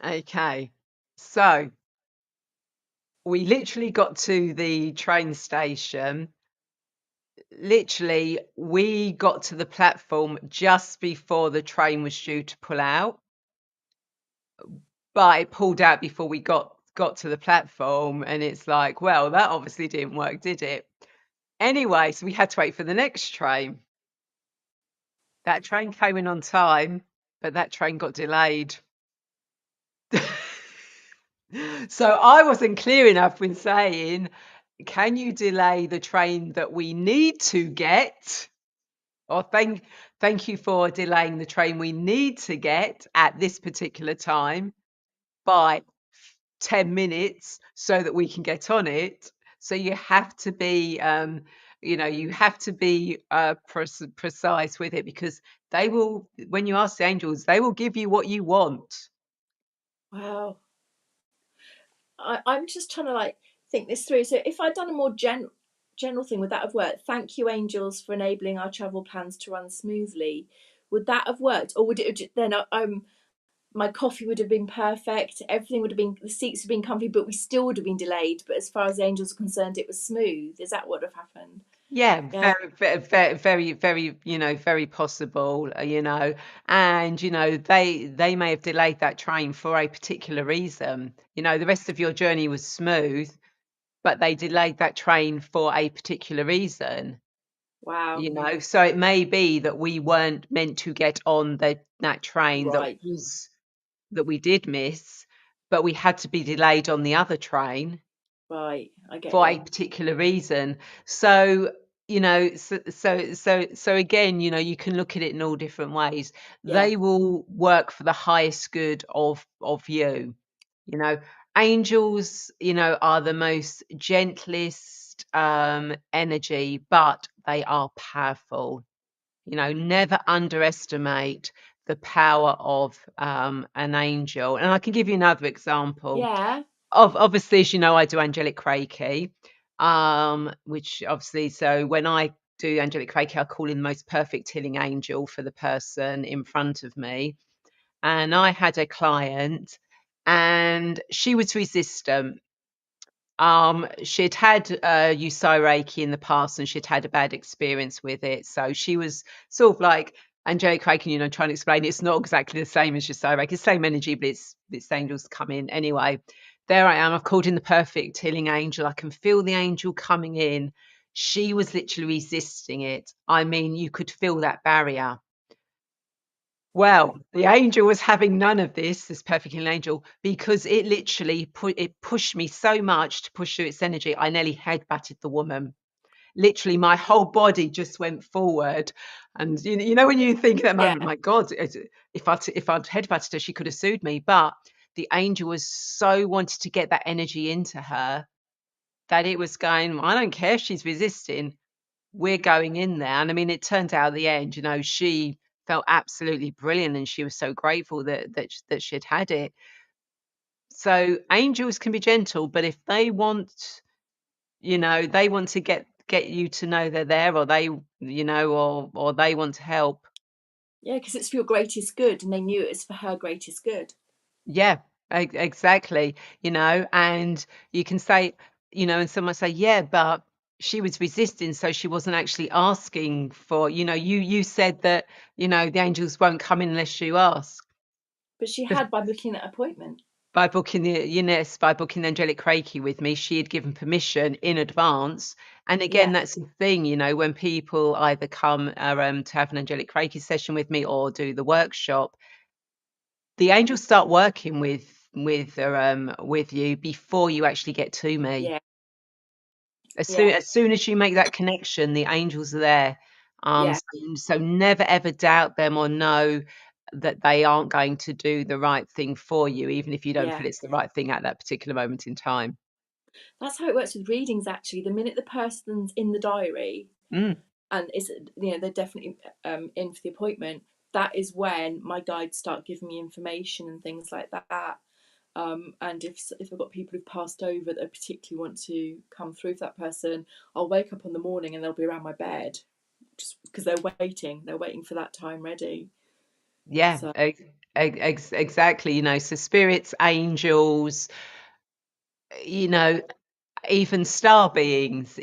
Okay. So we literally got to the train station. Literally, we got to the platform just before the train was due to pull out, but it pulled out before we got to the platform. And it's like, well, that obviously didn't work, did it? Anyway, so we had to wait for the next train. That train came in on time, but that train got delayed. So I wasn't clear enough when saying, can you delay the train that we need to get? Or thank you for delaying the train we need to get at this particular time by 10 minutes so that we can get on it. So you have to be precise with it, because they will, when you ask the angels, they will give you what you want. Wow. I'm just trying to think this through. So if I'd done a more general thing, would that have worked? Thank you, angels, for enabling our travel plans to run smoothly. Would that have worked, or would it then? My coffee would have been perfect. Everything would have been, the seats would have been comfy, but we still would have been delayed. But as far as the angels are concerned, it was smooth. Is that what would have happened? Yeah, Yeah. very, very possible, and they may have delayed that train for a particular reason. The rest of your journey was smooth, but they delayed that train for a particular reason. Wow. So it may be that we weren't meant to get on that train that Right. was that we did miss, but we had to be delayed on the other train Right, I get for a you. particular reason. So, so again, you can look at it in all different ways. Yeah, They will work for the highest good of you. You know, angels, are the most gentlest energy, but they are powerful. Never underestimate the power of an angel. And I can give you another example. yeah, Obviously, as you know, I do angelic Reiki, which obviously, so when I do angelic Reiki, I call in the most perfect healing angel for the person in front of me. And I had a client, and she was resistant. She'd had Usai Reiki in the past, and she'd had a bad experience with it. So she was sort of like angelic Reiki, trying to explain it's not exactly the same as Usai Reiki, it's the same energy, but it's angels come in anyway. There I am. I've called in the perfect healing angel. I can feel the angel coming in. She was literally resisting it. I mean, you could feel that barrier. Well, the angel was having none of this perfect healing angel, because it literally pushed me so much to push through its energy. I nearly headbutted the woman. Literally, my whole body just went forward. And when you think at that yeah, moment, my God, if I'd headbutted her, she could have sued me. But the angel was so wanted to get that energy into her that it was going, I don't care if she's resisting, we're going in there. And I mean, it turned out at the end, she felt absolutely brilliant, and she was so grateful that she'd had it. So angels can be gentle, but if they want, they want to get you to know they're there, or or they want to help. yeah, because it's for your greatest good, and they knew it was for her greatest good. Yeah, exactly. And you can say, and someone say, yeah, but she was resisting, so she wasn't actually asking for, you said that, the angels won't come in unless you ask. But she But had by booking that appointment. by booking the angelic Reiki with me, she had given permission in advance. And again, Yeah, that's the thing, when people either come to have an angelic Reiki session with me or do the workshop, the angels start working with you before you actually get to me. yeah, As soon yeah, as soon as you make that connection, the angels are there. yeah, So never ever doubt them, or know that they aren't going to do the right thing for you, even if you don't yeah. feel it's the right thing at that particular moment in time. That's how it works with readings. Actually, the minute the person's in the diary Mm. and is they're definitely in for the appointment, that is when my guides start giving me information and things like that. And if I've got people who've passed over that I particularly want to come through for that person, I'll wake up in the morning and they'll be around my bed, just because they're waiting for that time ready. Yeah, So exactly. So spirits, angels, you know, even star beings,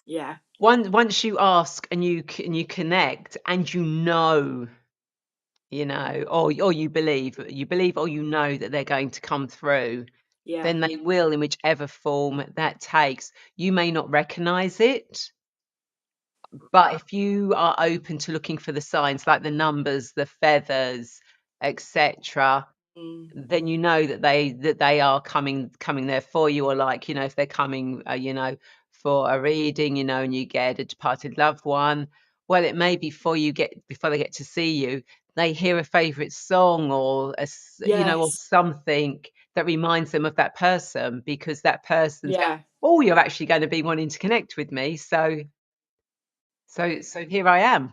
yeah, once you ask and you connect, and or you believe or that they're going to come through, yeah, then they will, in whichever form that takes. You may not recognize it, but if you are open to looking for the signs, like the numbers, the feathers, etc., mm, then that they are coming there for you. Or, like, if they're coming for a reading, and you get a departed loved one, well, it may be before they get to see you, they hear a favorite song, or or yes, something that reminds them of that person, because that person's, yeah. oh, you're actually going to be wanting to connect with me, so here I am.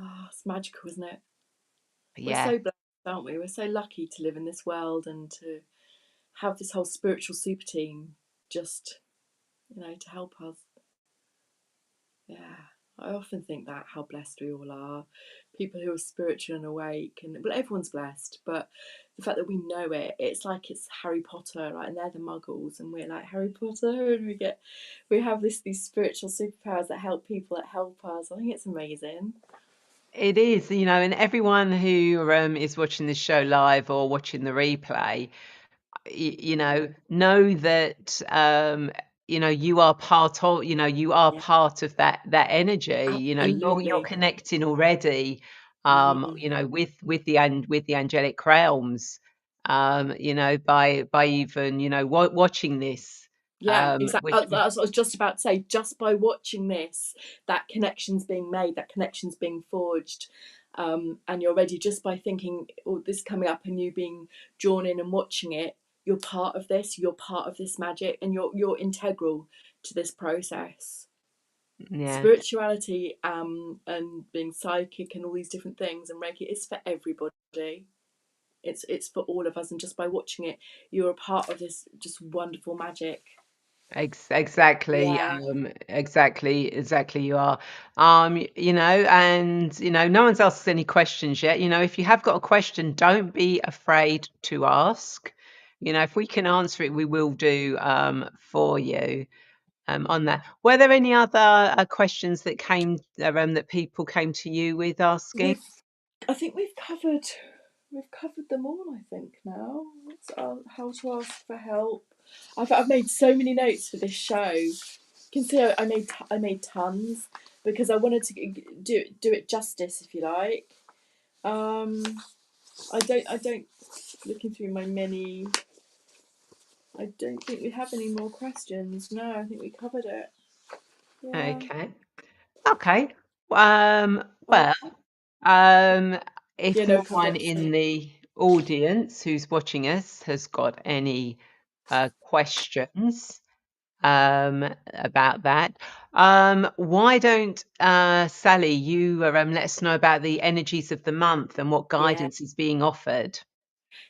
Oh, it's magical, isn't it? We're Yeah. so blessed, aren't we? We're so lucky to live in this world and to have this whole spiritual super team just, to help us. Yeah. I often think that how blessed we all are. People who are spiritual and awake, and well, everyone's blessed, but the fact that we know it, it's like it's Harry Potter, right? And they're the muggles, and we're like Harry Potter, and we have these spiritual superpowers that help people, that help us. I think it's amazing. It is, and everyone who is watching this show live or watching the replay, know that you are Yeah, part of that energy. You're absolutely. connecting already. Mm. you know, with the angelic realms, you know, by even, you know, watching this, Yeah, exactly. which That's what I was just about to say. Just by watching this, that connection's being made, that connection's being forged, and you're ready just by thinking, "Oh, this is coming up," and you being drawn in and watching it. You're part of this. You're part of this magic, and you're integral to this process. yeah, Spirituality, and being psychic and all these different things, and Reiki is for everybody. It's for all of us, and just by watching it, you're a part of this just wonderful magic. exactly, Yeah. exactly you are. You know, and you know, no one's asked us any questions yet. You know, if you have got a question, don't be afraid to ask. You know, if we can answer it, we will do for you. On that. Were there any other questions that came that people came to you with asking? I think we've covered them all. I think now. How to ask for help. I've made so many notes for this show. You can see I made tons because I wanted to do it justice, if you like. Um, I don't looking through my many. I don't think we have any more questions. No, I think we covered it. Yeah. Okay. Okay. Um, Oh, well, um, if yeah. No, no we covered one it. in the audience who's watching us has got any questions about that, why don't Sally, you let us know about the energies of the month and what Yeah. guidance is being offered?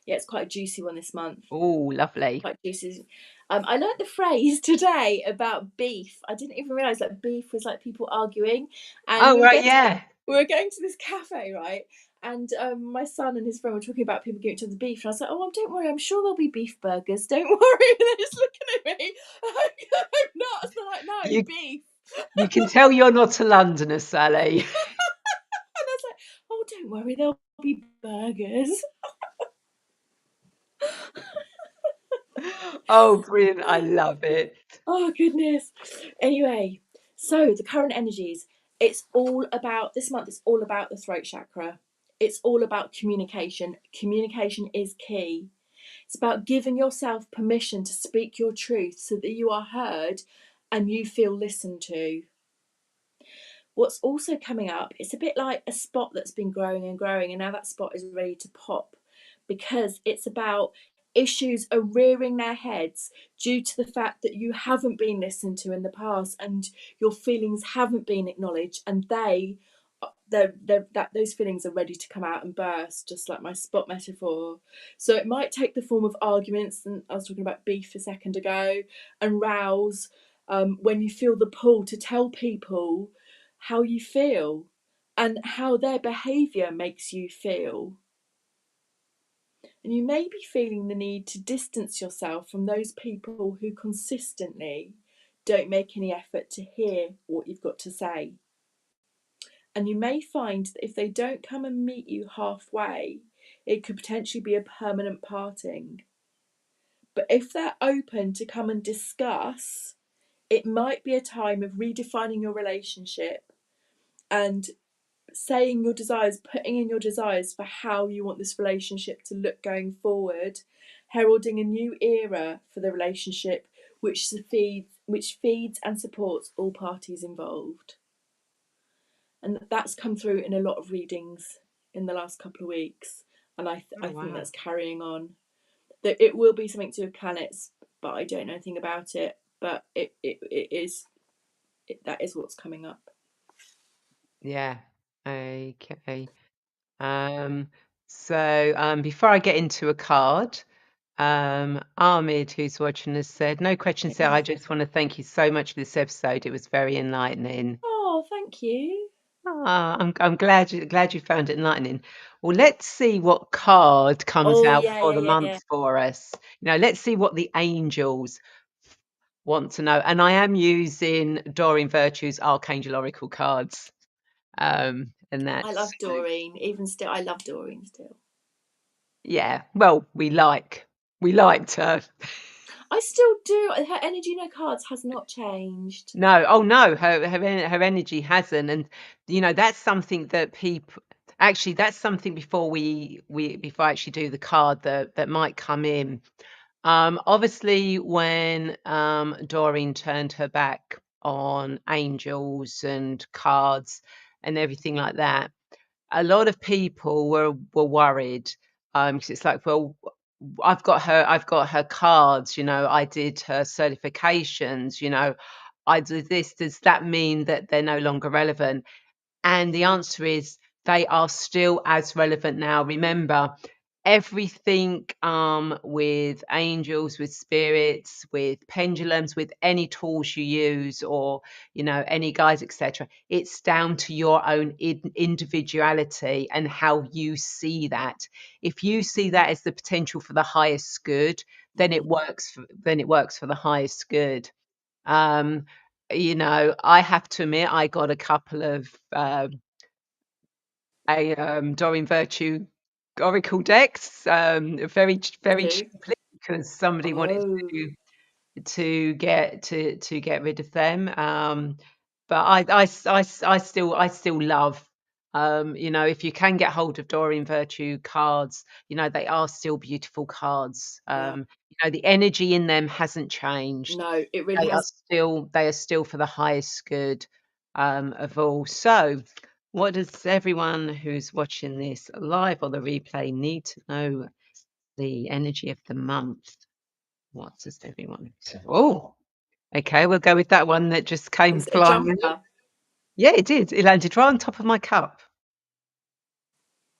Yeah. It's quite a juicy one this month. Oh, lovely. Quite juicy. I learnt the phrase today about beef. I didn't even realise that beef was like people arguing, and Oh, right, yeah. we were going to this cafe, right? And my son and his friend were talking about people giving each other beef, and I was like, "Oh, don't worry, I'm sure there'll be beef burgers. Don't worry." And they're just looking at me. I'm nuts. They're like, "No, You beef." you can tell you're not a Londoner, Sally. And I was like, "Oh, don't worry, there'll be burgers." Oh, brilliant. I love it. Oh goodness. Anyway, so the current energies, it's all about this month, it's all about the throat chakra. It's all about communication. Communication is key. It's about giving yourself permission to speak your truth so that you are heard and you feel listened to. What's also coming up, it's a bit like a spot that's been growing and growing, and now that spot is ready to pop, because it's about issues are rearing their heads due to the fact that you haven't been listened to in the past and your feelings haven't been acknowledged, and those feelings are ready to come out and burst, just like my spot metaphor. So it might take the form of arguments, and I was talking about beef a second ago, and rows, when you feel the pull to tell people how you feel and how their behaviour makes you feel. And you may be feeling the need to distance yourself from those people who consistently don't make any effort to hear what you've got to say. And you may find that if they don't come and meet you halfway, it could potentially be a permanent parting. But if they're open to come and discuss, it might be a time of redefining your relationship and saying your desires, putting in your desires for how you want this relationship to look going forward, heralding a new era for the relationship which feeds and supports all parties involved. And that's come through in a lot of readings in the last couple of weeks, and I Oh, think wow. that's carrying on. That it will be something to do with planets, but I don't know anything about it. But that is what's coming up. Yeah. Okay. Um, so before I get into a card, Ahmed, who's watching us, said, no questions there. I just want to thank you so much for this episode. It was very enlightening. Oh, thank you. I'm glad you found it enlightening. Well, let's see what card comes Oh out yeah, for yeah, the yeah, yeah. month for us. You know, let's see what the angels want to know. And I am using Doreen Virtue's Archangel Oracle cards. And I that's love Doreen. Even still, I love Doreen still. yeah. Well, we liked her. I still do. Her energy in her cards has not changed. No, oh no, her energy hasn't, and you know that's something that people. Actually, that's something before before I actually do the card that might come in. Obviously, when Doreen turned her back on angels and cards and everything like that, a lot of people were worried, because it's like, well, I've got her cards, you know, I did her certifications, you know, I did this. Does that mean that they're no longer relevant? And the answer is they are still as relevant now. Remember, everything with angels, with spirits, with pendulums, with any tools you use, or you know, any guides, etc. It's down to your own individuality and how you see that. If you see that as the potential for the highest good, then it works for the highest good. Um, you know, I have to admit, I got a couple of Doreen Virtue Oracle decks, very Do. cheaply because somebody wanted Oh, to get rid of them. But I still love, you know, if you can get hold of Doreen Virtue cards, you know, they are still beautiful cards. yeah. You know, the energy in them hasn't changed. No, it really has. They are still for the highest good of all. So, what does everyone who's watching this live or the replay need to know the energy of the month? What does everyone? Oh, okay, we'll go with that one that just came Was it a flying in. jumper? Yeah, it did. It landed right on top of my cup.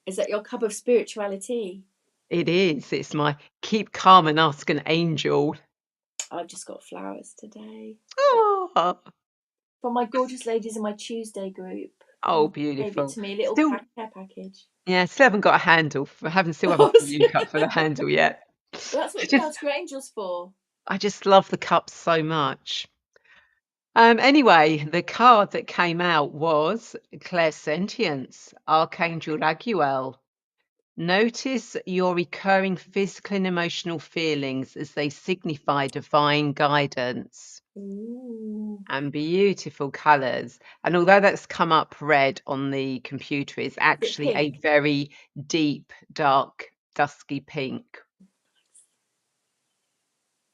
Is that your cup of spirituality? It is. It's my keep calm and ask an angel. I've just got flowers today Oh, from my gorgeous ladies in my Tuesday group. oh, Gave it beautiful. to me, a little Still, care package. yeah, still haven't got a handle. Still haven't Oh, got a new cup for the handle yet. well, that's what I you just, ask your angels for. I just love the cup so much. Anyway, the card that came out was Clairsentience, Archangel Raguel. Notice your recurring physical and emotional feelings as they signify divine guidance. Ooh. And beautiful colours. And although that's come up red on the computer, it's Is it actually a pink? very deep, dark, dusky pink.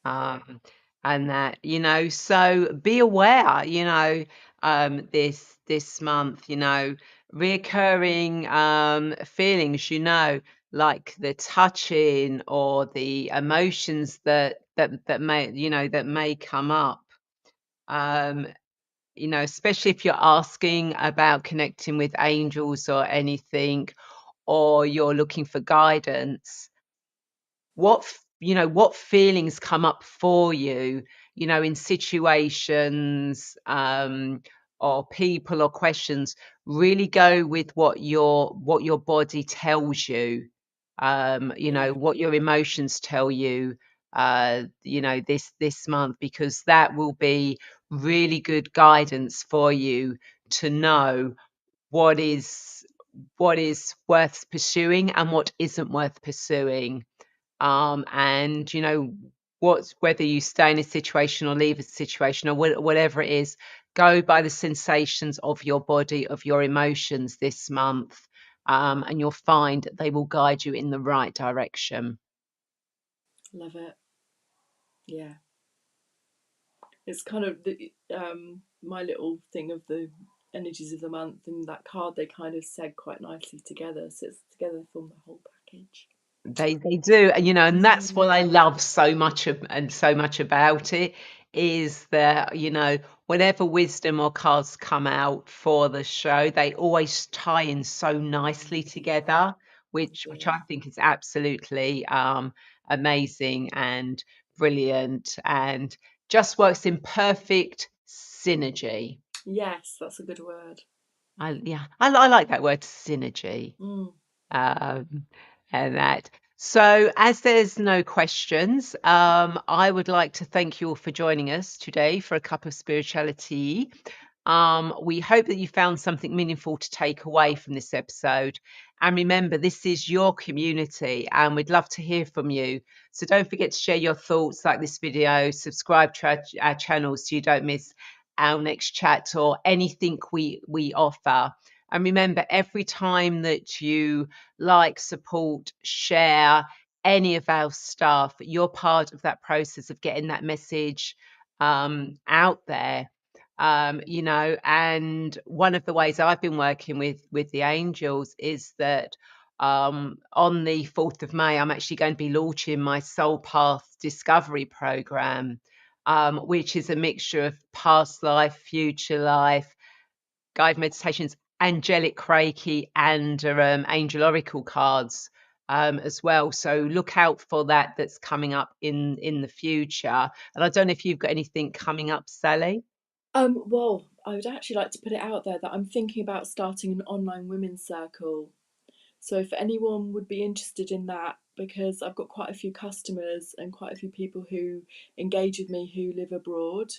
Um, and that, you know, so be aware, you know, this month, you know, reoccurring feelings, you know, like the touching or the emotions that may, you know, that may come up. Um, you know, especially if you're asking about connecting with angels or anything, or you're looking for guidance, you know, what feelings come up for you, you know, in situations, or people or questions. Really go with what your body tells you, you know, Yeah. what your emotions tell you, you know, this month, because that will be really good guidance for you to know what is worth pursuing and what isn't worth pursuing. And you know, whether you stay in a situation or leave a situation or whatever it is, go by the sensations of your body, of your emotions this month, and you'll find that they will guide you in the right direction. Love it. Yeah. It's kind of the my little thing of the energies of the month, and that card they kind of said quite nicely together. So it's together from the whole package. They do, and you know, and that's Mm. what I love so much and so much about it, is that, you know, whenever wisdom or cards come out for the show, they always tie in so nicely together, which I think is absolutely amazing and brilliant, and just works in perfect synergy. Yes, that's a good word. I like that word, synergy. Mm. um, and that. So, as there's no questions, I would like to thank you all for joining us today for a cup of spirituality. We hope that you found something meaningful to take away from this episode. And remember, this is your community, and we'd love to hear from you. So don't forget to share your thoughts, like this video, subscribe to our channels so you don't miss our next chat or anything we offer. And remember, every time that you like, support, share any of our stuff, you're part of that process of getting that message out there. And one of the ways I've been working with the angels is that on the 4th of May, I'm actually going to be launching my Soul Path Discovery program, which is a mixture of past life, future life, guide meditations, angelic Reiki, and angel oracle cards as well. So look out for that. That's coming up in the future. And I don't know if you've got anything coming up, Sally. Well, I would actually like to put it out there that I'm thinking about starting an online women's circle. So if anyone would be interested in that, because I've got quite a few customers and quite a few people who engage with me who live abroad.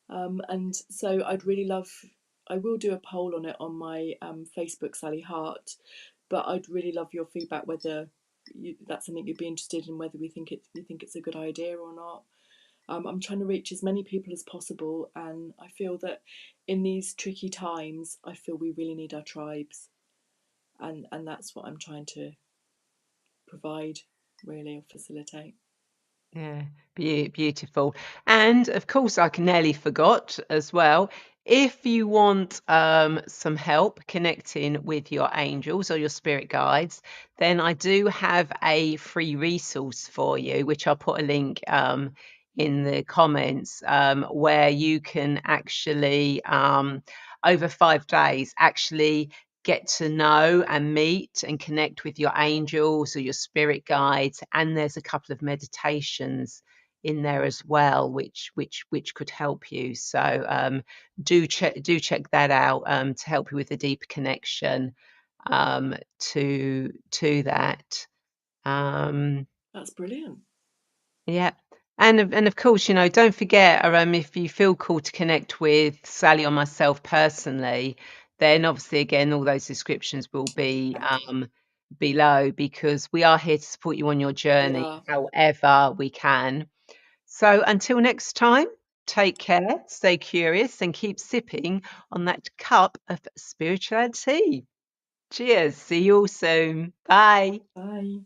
And so I will do a poll on it on my Facebook, Sally Hart, but I'd really love your feedback whether that's something you'd be interested in, whether you think it's a good idea or not. I'm trying to reach as many people as possible, and I feel that in these tricky times, I feel we really need our tribes, and that's what I'm trying to provide, really, or facilitate. Yeah, beautiful. And of course, I nearly forgot as well. If you want some help connecting with your angels or your spirit guides, then I do have a free resource for you, which I'll put a link in the comments, where you can actually, over 5 days, actually get to know and meet and connect with your angels or your spirit guides. And there's a couple of meditations in there as well, which could help you. So do check that out to help you with a deeper connection to that. Um, That's brilliant. yeah. And of course, don't forget, if you feel called to connect with Sally or myself personally, then obviously, again, all those descriptions will be below, because we are here to support you on your We journey are. however we can. So until next time, take care, stay curious, and keep sipping on that cup of spirituality. Cheers. See you all soon. Bye. Bye.